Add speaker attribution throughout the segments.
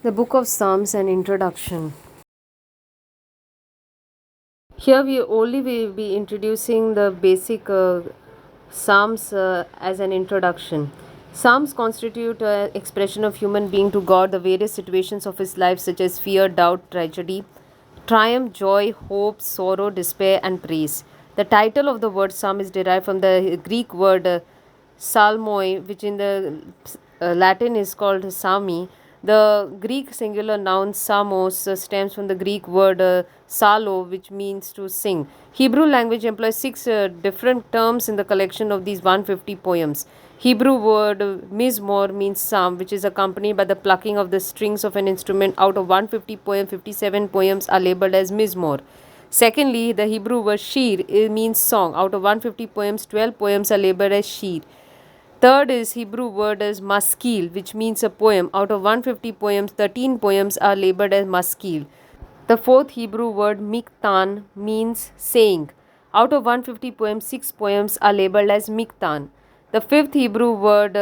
Speaker 1: The Book of Psalms, an introduction. Here we only will be introducing the basic Psalms as an introduction. Psalms constitute an expression of human being to God, the various situations of his life, such as fear, doubt, tragedy, triumph, joy, hope, sorrow, despair, and praise. The title of the word Psalm is derived from the Greek word psalmoi, which in the Latin is called psalmi. The Greek singular noun psalmos stems from the Greek word psalo, which means to sing. Hebrew language employs six different terms in the collection of these 150 poems. Hebrew word mizmor means psalm, which is accompanied by the plucking of the strings of an instrument. Out of 150 poems, 57 poems are labeled as mizmor. Secondly, the Hebrew word shir means song. Out of 150 poems, 12 poems are labeled as shir. Third is Hebrew word is maskil, which means a poem. Out of 150 poems, 13 poems are labeled as maskil. The fourth Hebrew word miktan means saying. Out of 150 poems, 6 poems are labeled as miktan. The fifth Hebrew word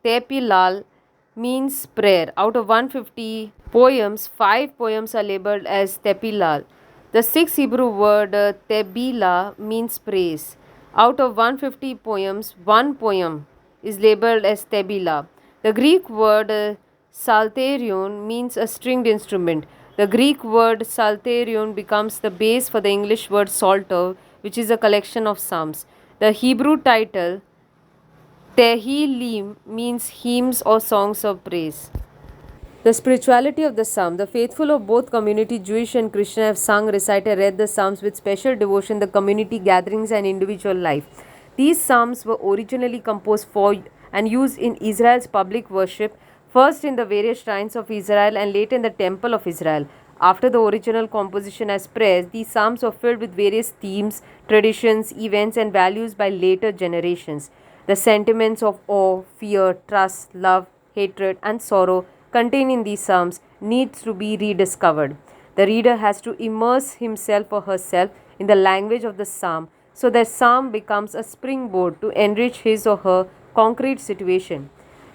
Speaker 1: tepilal means prayer. Out of 150 poems, 5 poems are labeled as tepilal. The sixth Hebrew word tebila means praise. Out of 150 poems, 1 poem is labeled as tebila. The Greek word psalterion means a stringed instrument. The Greek word psalterion becomes the base for the English word psalter, which is a collection of psalms. The Hebrew title Tehillim means hymns or songs of praise. The spirituality of the psalm. The faithful of both community, Jewish and Christian, have sung, recited, read the psalms with special devotion, the community gatherings and individual life. These psalms were originally composed for and used in Israel's public worship, first in the various shrines of Israel and later in the temple of Israel. After the original composition as prayers, these psalms were filled with various themes, traditions, events, and values by later generations. The sentiments of awe, fear, trust, love, hatred, and sorrow contained in these psalms needs to be rediscovered. The reader has to immerse himself or herself in the language of the psalm so that psalm becomes a springboard to enrich his or her concrete situation.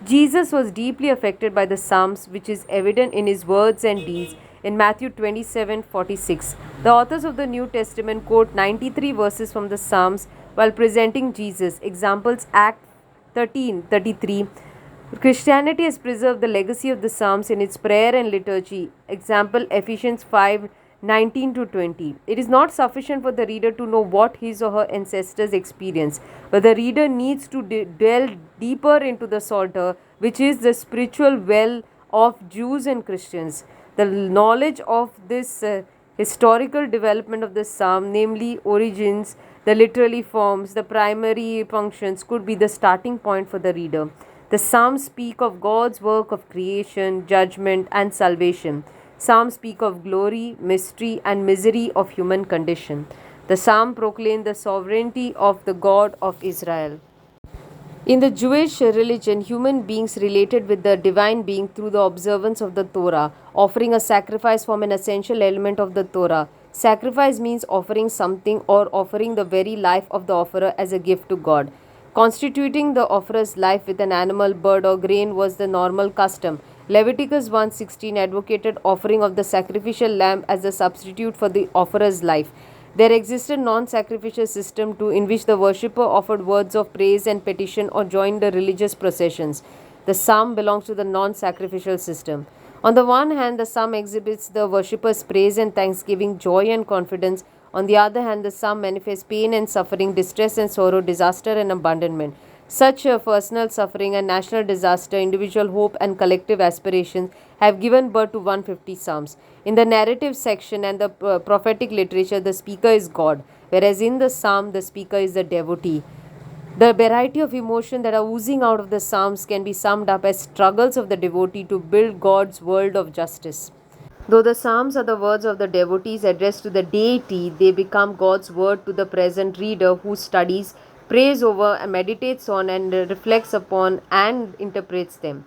Speaker 1: Jesus was deeply affected by the psalms, which is evident in his words and deeds in Matthew 27:46. The authors of the New Testament quote 93 verses from the psalms while presenting Jesus. Examples: Act 13:33. Christianity has preserved the legacy of the Psalms in its prayer and liturgy. Example: Ephesians 5:19 to 20. It is not sufficient for the reader to know what his or her ancestors experienced, but the reader needs to delve deeper into the Psalter, which is the spiritual well of Jews and Christians. The knowledge of this historical development of the psalm, namely origins, the literary forms, the primary functions, could be the starting point for the reader. The Psalms speak of God's work of creation, judgment, and salvation. Psalms speak of glory, mystery, and misery of human condition. The Psalm proclaim the sovereignty of the God of Israel. In the Jewish religion, human beings related with the divine being through the observance of the Torah. Offering a sacrifice form an essential element of the Torah. Sacrifice means offering something or offering the very life of the offerer as a gift to God. Constituting the offerer's life with an animal, bird, or grain was the normal custom. Leviticus 1:16 advocated offering of the sacrificial lamb as a substitute for the offerer's life. There existed non-sacrificial system too, in which the worshipper offered words of praise and petition or joined the religious processions. The psalm belongs to the non-sacrificial system. On the one hand, the psalm exhibits the worshipper's praise and thanksgiving, joy and confidence. On the other hand, the psalm manifests pain and suffering, distress and sorrow, disaster and abandonment. Such personal suffering and national disaster, individual hope and collective aspirations have given birth to 150 psalms. In the narrative section and the prophetic literature, the speaker is God, whereas in the psalm, the speaker is the devotee. The variety of emotion that are oozing out of the psalms can be summed up as struggles of the devotee to build God's world of justice. Though the Psalms are the words of the devotees addressed to the deity, they become God's word to the present reader who studies, prays over, and meditates on, and reflects upon, and interprets them.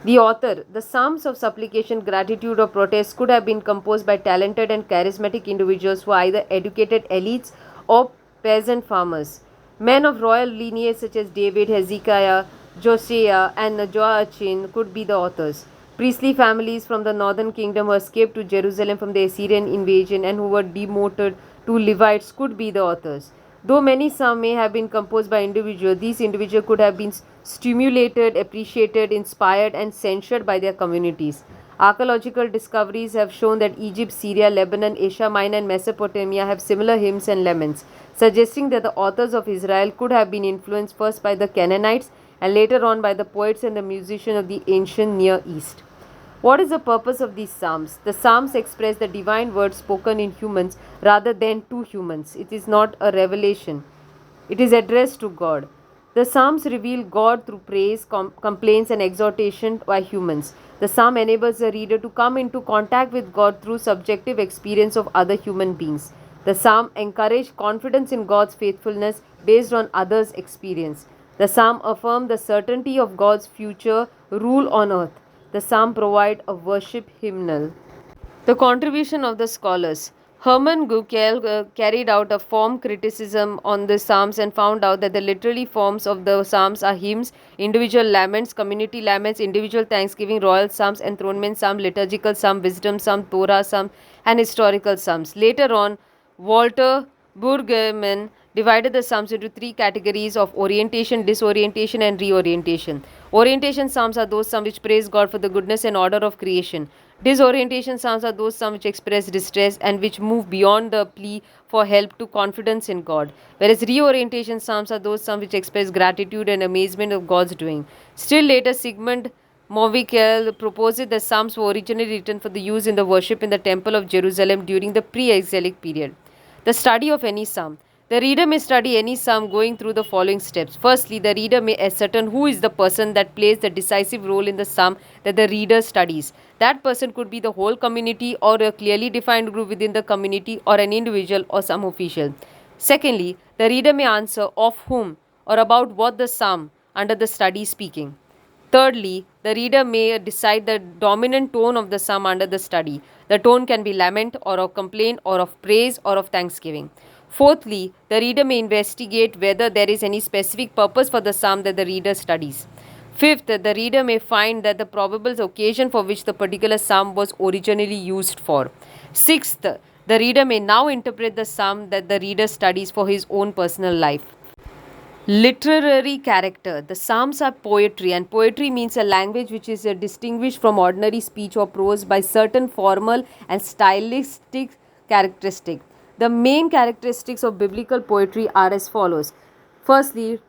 Speaker 1: The author: the Psalms of supplication, gratitude, or protest could have been composed by talented and charismatic individuals who are either educated elites or peasant farmers. Men of royal lineage such as David, Hezekiah, Josiah, and Joachim could be the authors. Priestly families from the northern kingdom who escaped to Jerusalem from the Assyrian invasion and who were demoted to Levites could be the authors. Though many psalms may have been composed by individuals, these individuals could have been stimulated, appreciated, inspired, and censured by their communities. Archaeological discoveries have shown that Egypt, Syria, Lebanon, Asia Minor, and Mesopotamia have similar hymns and laments, suggesting that the authors of Israel could have been influenced first by the Canaanites and later on by the poets and the musicians of the ancient Near East. What is the purpose of these psalms? The psalms express the divine word spoken in humans rather than to humans. It is not a revelation, it is addressed to God. The psalms reveal God through praise, complaints, and exhortation by humans. The psalm enables the reader to come into contact with God through subjective experience of other human beings. The psalm encourages confidence in God's faithfulness based on others' experience. The psalm affirms the certainty of God's future rule on earth. The psalm provides a worship hymnal. The contribution of the scholars. Hermann Guckel carried out a form criticism on the psalms and found out that the literary forms of the psalms are hymns, individual laments, community laments, individual thanksgiving, royal psalms, enthronement psalm, liturgical psalm, wisdom psalm, Torah psalm, and historical psalms. Later on, Walter Burgerman divided the psalms into three categories of orientation, disorientation, and reorientation. Orientation psalms are those psalms which praise God for the goodness and order of creation. Disorientation psalms are those psalms which express distress and which move beyond the plea for help to confidence in God. Whereas reorientation psalms are those psalms which express gratitude and amazement of God's doing. Still later, Sigmund Mowinckel proposed that psalms were originally written for the use in the worship in the Temple of Jerusalem during the pre-exilic period. The study of any psalm. The reader may study any psalm going through the following steps. Firstly, the reader may ascertain who is the person that plays the decisive role in the psalm that the reader studies. That person could be the whole community or a clearly defined group within the community or an individual or some official. Secondly, the reader may answer of whom or about what the psalm under the study is speaking. Thirdly, the reader may decide the dominant tone of the psalm under the study. The tone can be lament or of complaint or of praise or of thanksgiving. Fourthly, the reader may investigate whether there is any specific purpose for the psalm that the reader studies. Fifth, the reader may find that the probable occasion for which the particular psalm was originally used for. Sixth, the reader may now interpret the psalm that the reader studies for his own personal life. Literary character. The psalms are poetry, and poetry means a language which is distinguished from ordinary speech or prose by certain formal and stylistic characteristics. The main characteristics of biblical poetry are as follows. Firstly,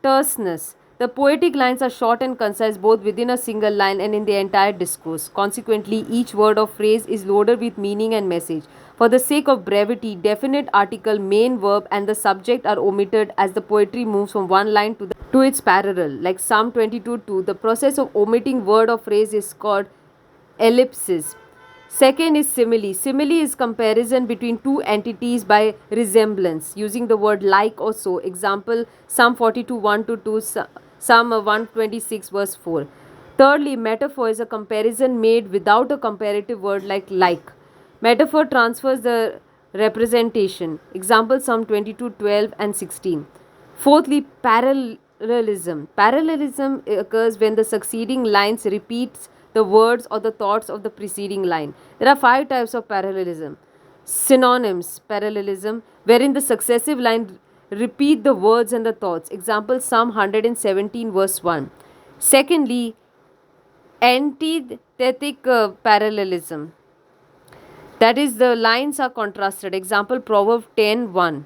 Speaker 1: terseness. The poetic lines are short and concise both within a single line and in the entire discourse. Consequently, each word or phrase is loaded with meaning and message. For the sake of brevity, definite article, main verb, and the subject are omitted as the poetry moves from one line to its parallel. Like Psalm 22:2, the process of omitting word or phrase is called ellipsis. Second is simile. Simile is comparison between two entities by resemblance, using the word like or so. Example, Psalm 42 1-2, Psalm 126 verse 4. Thirdly, metaphor is a comparison made without a comparative word like. Metaphor transfers the representation. Example, Psalm 22:12 and 16. Fourthly, parallelism. Parallelism occurs when the succeeding lines repeats the words or the thoughts of the preceding line. There are 5 types of parallelism. Synonyms parallelism, wherein the successive line repeat the words and the thoughts. Example, Psalm 117 verse 1. Secondly, antithetic parallelism. That is, the lines are contrasted. Example, Proverbs 10:1.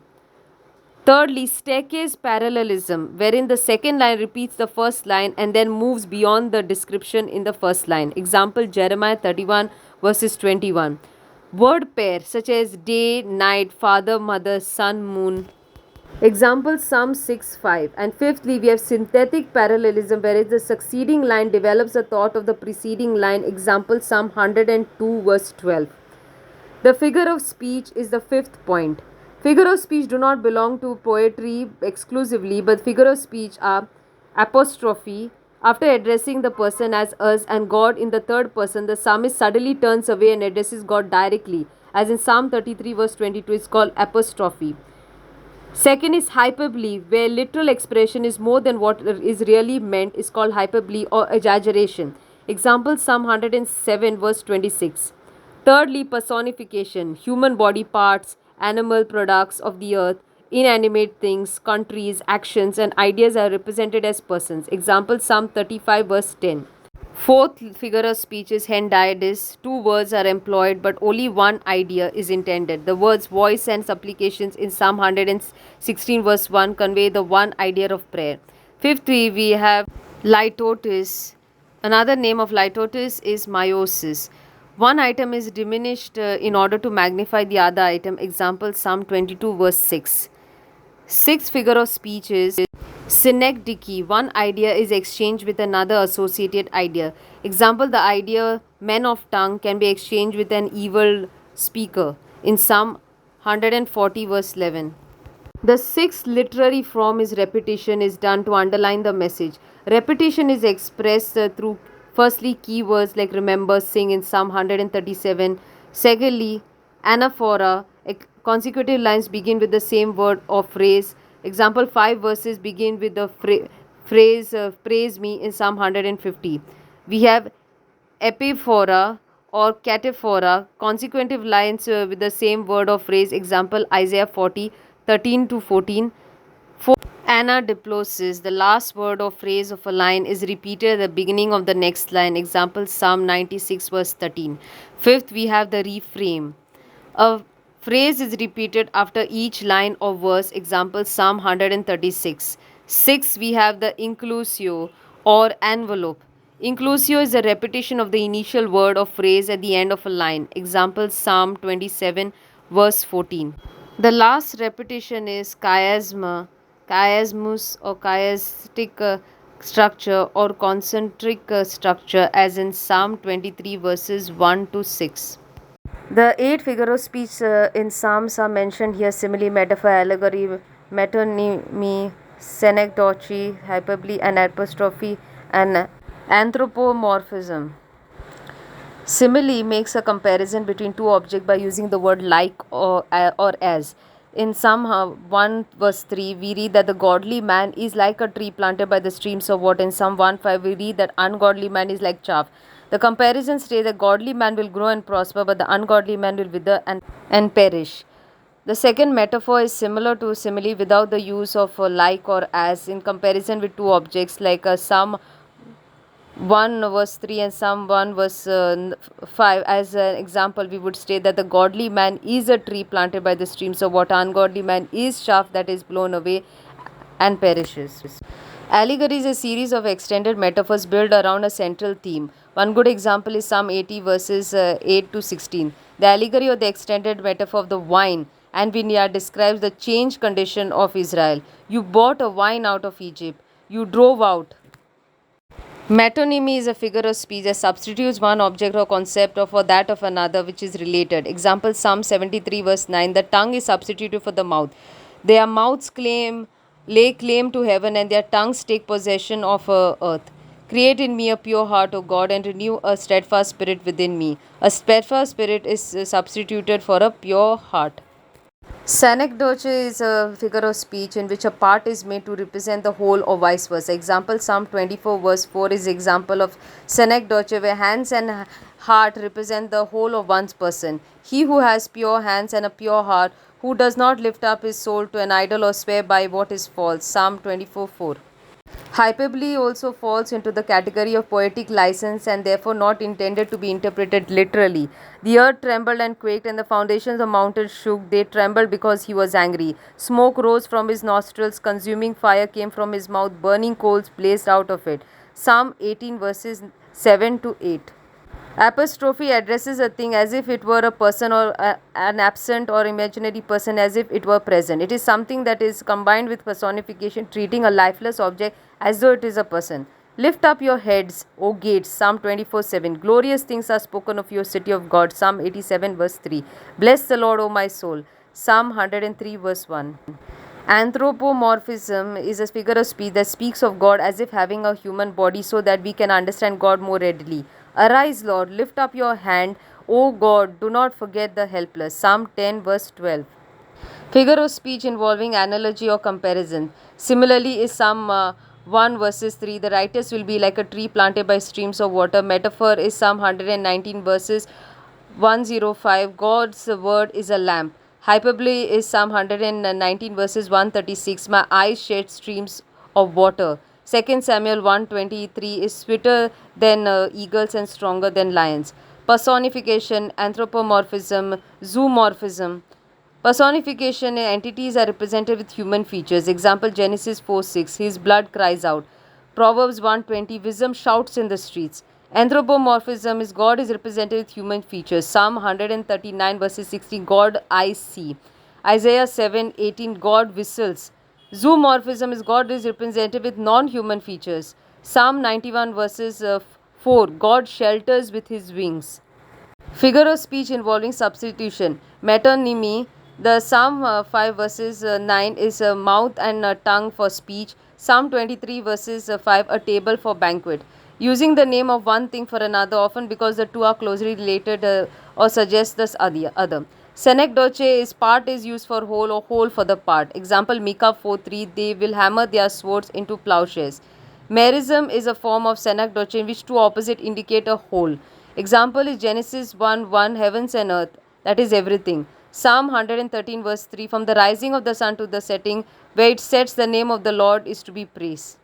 Speaker 1: Thirdly, staircase parallelism, wherein the second line repeats the first line and then moves beyond the description in the first line. Example, Jeremiah 31 verses 21. Word pair such as day, night, father, mother, sun, moon. Example, Psalm 6:5. And fifthly, we have synthetic parallelism, whereas the succeeding line develops the thought of the preceding line. Example, Psalm 102 verse 12. The figure of speech is the fifth point. Figure of speech do not belong to poetry exclusively, but figure of speech are apostrophe. After addressing the person as us and God in the third person, the psalmist suddenly turns away and addresses God directly, as in Psalm 33 verse 22 is called apostrophe. Second is hyperbole, where literal expression is more than what is really meant, is called hyperbole or exaggeration. Example Psalm 107 verse 26. Thirdly, personification, human body parts, animal products of the earth, inanimate things, countries, actions, and ideas are represented as persons. Example Psalm 35 verse 10. Fourth figure of speech is hendiadys. Two words are employed, but only one idea is intended. The words voice and supplications in Psalm 116 verse 1 convey the one idea of prayer. Fifthly, we have litotes. Another name of litotes is meiosis. One item is diminished in order to magnify the other item. Example Psalm 22 verse 6. Sixth figure of speech is synecdoche. One idea is exchanged with another associated idea. Example, the idea men of tongue can be exchanged with an evil speaker in Psalm 140 verse 11. The sixth literary form is repetition, is done to underline the message. Repetition is expressed through firstly keywords like remember, sing in Psalm 137. Secondly, anaphora, consecutive lines begin with the same word or phrase. Example, 5 verses begin with the phrase praise me in Psalm 150. We have epiphora or cataphora, consecutive lines with the same word or phrase. Example, Isaiah 40 13 to 14. Anadiplosis, the last word or phrase of a line is repeated at the beginning of the next line. Example, Psalm 96 verse 13. Fifth, we have the reframe. A phrase is repeated after each line or verse. Example, Psalm 136. Sixth, we have the inclusio or envelope. Inclusio is a repetition of the initial word or phrase at the end of a line. Example, Psalm 27 verse 14. The last repetition is chiasma, chiasmus or chiastic structure or concentric structure as in Psalm 23 verses 1 to 6. The eight figure of speech in Psalms are mentioned here: simile, metaphor, allegory, metonymy, synecdoche, hyperbole, and apostrophe, and anthropomorphism. Simile makes a comparison between two objects by using the word like or as. In Psalm 1 verse 3, we read that the godly man is like a tree planted by the streams of water. In Psalm 1:5, we read that ungodly man is like chaff. The comparison states that godly man will grow and prosper, but the ungodly man will wither and perish. The second metaphor is similar to simile without the use of like or as in comparison with two objects like Psalm 1 verse 3 and Psalm 1 verse 5. As an example, we would state that the godly man is a tree planted by the streams of water, ungodly man is chaff that is blown away and perishes. Allegory is a series of extended metaphors built around a central theme. One good example is Psalm 80 verses 8 to 16. The allegory or the extended metaphor of the vine and vineyard describes the changed condition of Israel. You bought a vine out of Egypt. You drove out. Metonymy is a figure of speech that substitutes one object or concept for that of another which is related. Example, Psalm 73 verse 9. The tongue is substituted for the mouth. Their mouths lay claim to heaven, and their tongues take possession of earth. Create in me a pure heart, O God, and renew a steadfast spirit within me. A steadfast spirit is substituted for a pure heart. Synecdoche is a figure of speech in which a part is made to represent the whole or vice versa. Example, Psalm 24 verse 4 is example of synecdoche where hands and heart represent the whole of one's person. He who has pure hands and a pure heart, who does not lift up his soul to an idol or swear by what is false. Psalm 24 4. Hyperbole also falls into the category of poetic license and therefore not intended to be interpreted literally. The earth trembled and quaked, and the foundations of the mountains shook. They trembled because he was angry. Smoke rose from his nostrils, consuming fire came from his mouth, burning coals blazed out of it. Psalm 18 verses 7 to 8. Apostrophe addresses a thing as if it were a person or an absent or imaginary person as if it were present. It is something that is combined with personification, treating a lifeless object as though it is a person. Lift up your heads, O gates, Psalm 24:7. Glorious things are spoken of your city of God, Psalm 87 verse 3. Bless the Lord, O my soul, Psalm 103 verse 1. Anthropomorphism is a figure of speech that speaks of God as if having a human body so that we can understand God more readily. Arise, Lord, lift up your hand, O God, do not forget the helpless. Psalm 10 verse 12. Figure of speech involving analogy or comparison. Similarly is Psalm 1 verses 3, the righteous will be like a tree planted by streams of water. Metaphor is Psalm 119 verses 105, God's word is a lamp. Hyperbole is Psalm 119 verses 136, my eyes shed streams of water. 2 Samuel 123 is sweeter than eagles and stronger than lions. Personification, anthropomorphism, zoomorphism. Personification, entities are represented with human features. Example, Genesis 4:6, his blood cries out. Proverbs 120, wisdom shouts in the streets. Anthropomorphism is God is represented with human features. Psalm 139 verses 16, God I see. Isaiah 7:18, God whistles. Zoomorphism is God is represented with non-human features. Psalm 91 verses 4, God shelters with his wings. Figure of speech involving substitution. Metonymy. The Psalm 5 verses 9 is a mouth and a tongue for speech. Psalm 23 verses 5, a table for banquet. Using the name of one thing for another, often because the two are closely related or suggest the other. Senecdoche is part is used for whole or whole for the part. Example, Micah 4:3, they will hammer their swords into plowshares. Merism is a form of senecdoche in which two opposites indicate a whole. Example is Genesis 1:1, heavens and earth, that is everything. Psalm 113 verse 3, from the rising of the sun to the setting, where it sets, the name of the Lord is to be praised.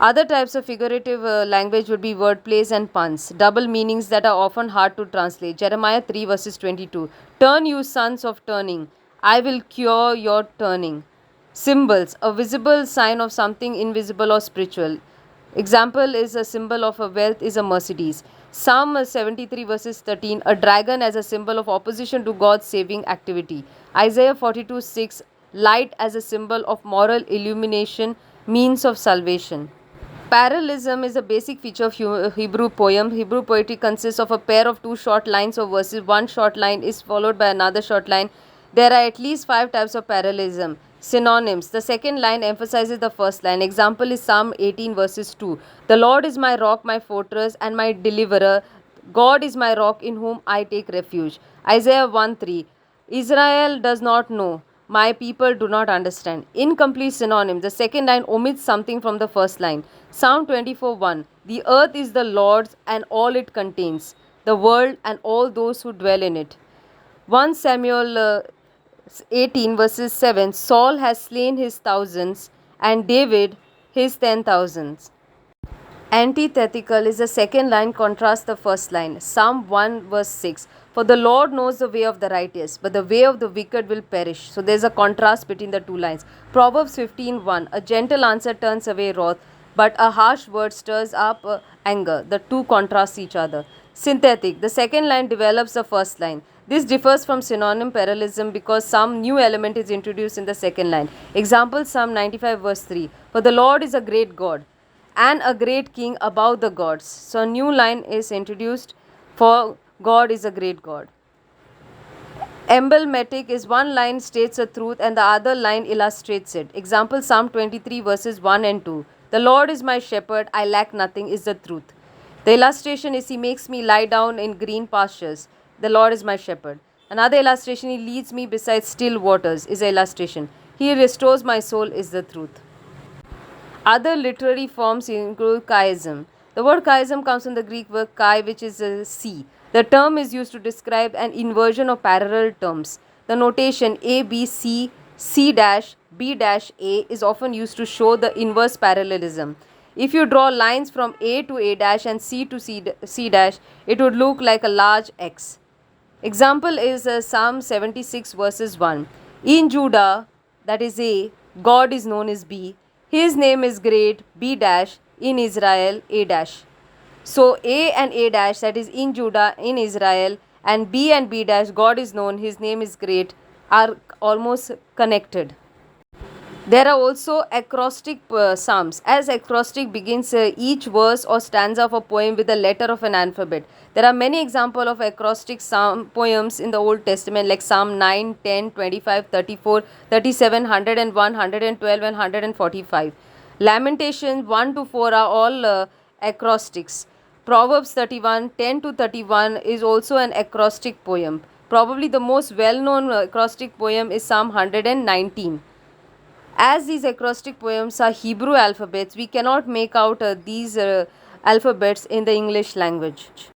Speaker 1: Other types of figurative language would be wordplays and puns, double meanings that are often hard to translate. Jeremiah 3 verses 22, turn you sons of turning, I will cure your turning. Symbols, a visible sign of something invisible or spiritual. Example is a symbol of a wealth is a Mercedes. Psalm 73 verses 13, a dragon as a symbol of opposition to God's saving activity. Isaiah 42:6, light as a symbol of moral illumination, means of salvation. Parallelism is a basic feature of Hebrew poem. Hebrew poetry consists of a pair of two short lines of verses. One short line is followed by another short line. There are at least 5 types of parallelism. Synonyms. The second line emphasizes the first line. Example is Psalm 18 verses 2. The Lord is my rock, my fortress, and my deliverer. God is my rock in whom I take refuge. Isaiah 1:3. Israel does not know. My people do not understand. Incomplete synonym. The second line omits something from the first line. Psalm 24:1. The earth is the Lord's and all it contains, the world and all those who dwell in it. 1 Samuel 18 verses 7, Saul has slain his thousands and David his 10,000s. Antithetical is the second line contrasts the first line. Psalm 1 verse 6, for the Lord knows the way of the righteous, but the way of the wicked will perish. So there is a contrast between the two lines. Proverbs 15:1, a gentle answer turns away wrath, but a harsh word stirs up anger. The two contrast each other. Synthetic, the second line develops the first line. This differs from synonym parallelism because some new element is introduced in the second line. Example, Psalm 95 verse 3, for the Lord is a great God and a great king above the gods. So a new line is introduced, for God is a great God. Emblematic is one line states a truth and the other line illustrates it. Example, Psalm 23 verses 1 and 2. The Lord is my shepherd, I lack nothing is the truth. The illustration is he makes me lie down in green pastures. The Lord is my shepherd. Another illustration, he leads me beside still waters, is the illustration. He restores my soul is the truth. Other literary forms include chiasm. The word chiasm comes from the Greek word chi, which is a C. The term is used to describe an inversion of parallel terms. The notation A, B, C, C dash, B dash A is often used to show the inverse parallelism. If you draw lines from A to A dash and C to C dash, it would look like a large X. Example is Psalm 76 verses 1. In Judah, that is A, God is known as B. His name is great, B dash, in Israel, A dash. So A and A dash, that is in Judah, in Israel, and B and B dash, God is known, his name is great, are almost connected. There are also acrostic psalms. As acrostic begins each verse or stanza of a poem with a letter of an alphabet. There are many examples of acrostic psalm poems in the Old Testament like Psalm 9, 10, 25, 34, 37, 101, 112 and 145. Lamentations 1 to 4 are all acrostics. Proverbs 31, 10 to 31 is also an acrostic poem. Probably the most well-known acrostic poem is Psalm 119. As these acrostic poems are Hebrew alphabets, we cannot make out these alphabets in the English language.